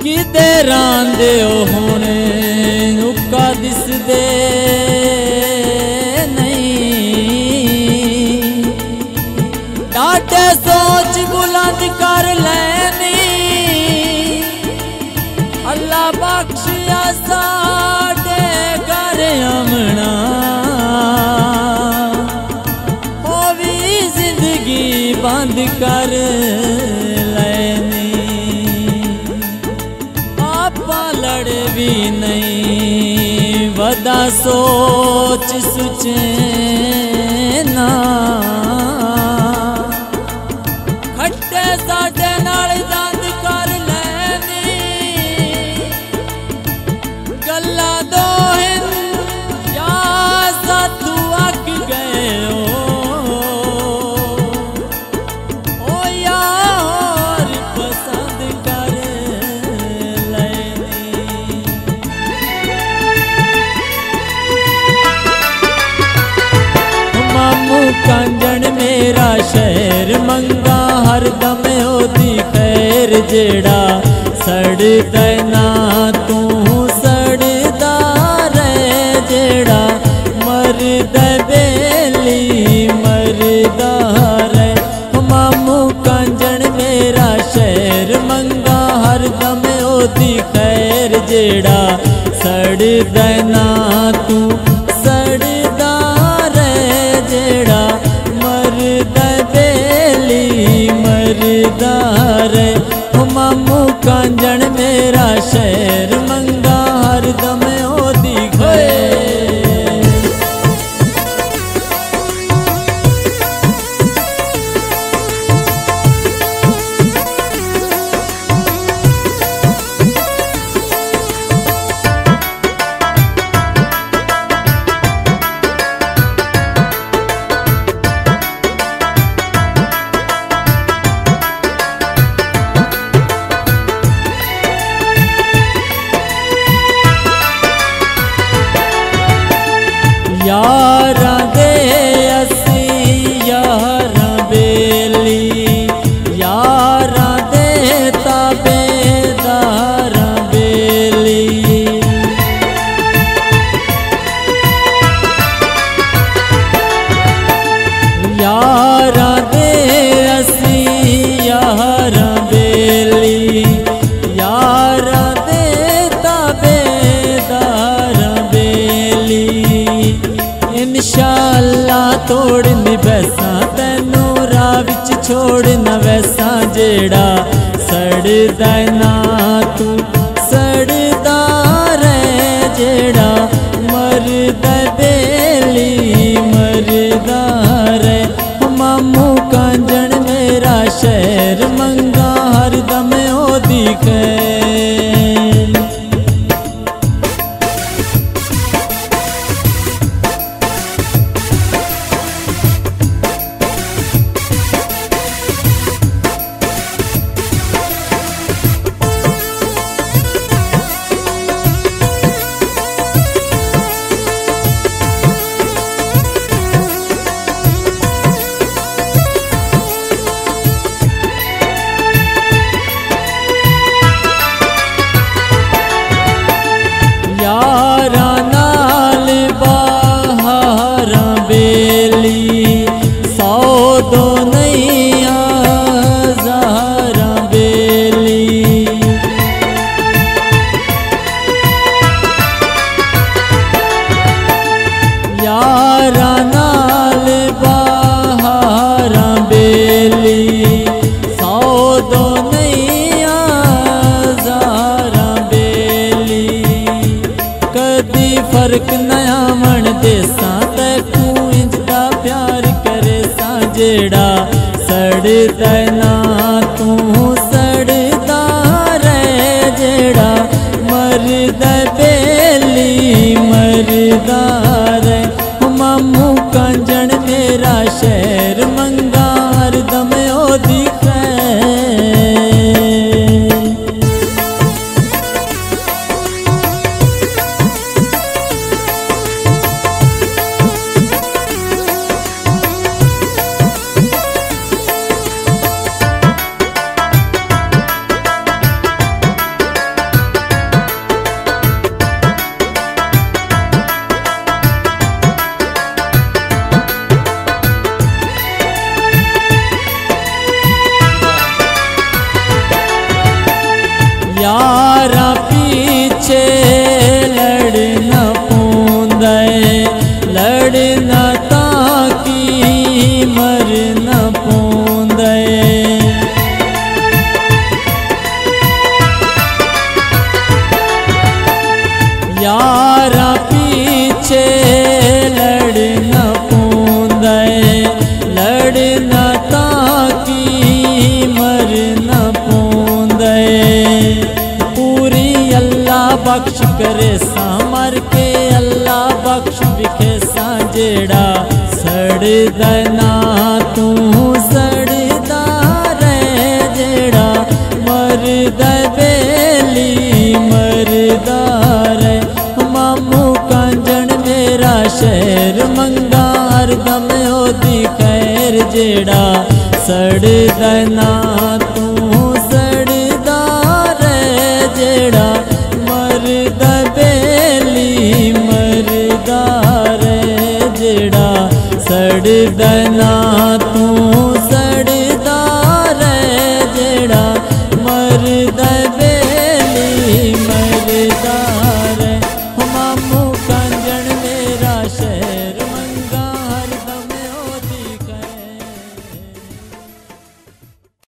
किदे रांदे होने उका दिसदे नहीं। डाटे सोच बुलंद कर लेनी अल्लाह बख्शिया साडे घर आमना हो भी जिंदगी बंद कर लेनी। आपा लड़ भी नहीं वदा सोच सुचे ना खट्टे साडे नाल दंद कर लेनी गल्ला दो या साथू अक गए ओ या और पसंद कर लेनी। मामू कंजन मेरा शहर मंगा हरदम ओदी खैर जेड़ा सड़दा ना तू सड़दा रहे जेड़ा मरदा बेली मरदा रहे। मामू कंजन मेरा शहर मंगा हरदम ओदी खैर जेड़ा सड़दा ना तू सड़दा रहे जेड़ा मरदा बेली मरदा रहे। मामू कंजन मेरा शहर मंगा हरदम ओदी खैर। यारां दे असी यारां बेली यारां दे ताबेदारां बेली। यारां दे असी यारां बेली यारां दे ताबेदारां बेली। इंशाअल्लाह तोड़ निवैसा तैनू राह विच छोड़ न वैसा जेड़ा सड़दा ना तू सड़दा रहे जेड़ा मरदा बेली मरदा रहे। मामू कंजन मेरा शहर मंगा हरदम ओदी खैर। यारां नाल बहारां बेली सौ दो नहीं हज़ारां बेली। यारां नाल बहारां बेली सौ दो नहीं हज़ारां बेली। कदी फर्क नया मन देसा तैकू इंजदा प्यार करे सा जेड़ा सड़दा ना तू सड़दा रहे जेड़ा मरदा बेली मरदा रहे। मामू कंजन मेरा शहर मंगा हरदम ओदी खैर। यारा पीछे लड़ना पौंदा लड़ना ताकि मरना पौंदा यारा पीछे लड़ना पौंदा लड़ना ताकि मरना पौंदा पूरी अल्लाह बख्श करे सामर के अल्लाह बख्श विखे जेड़ा सड़दा ना तू सड़दा रे जेड़ा मरदा बेली मरदा रे मामू कांजन मेरा शहर मंगार दम ओदी खैर जेड़ा सड़दा ना तू सड़दा रे जेड़ा मरदा बेली मरदा रे जेड़ा सड़दा ना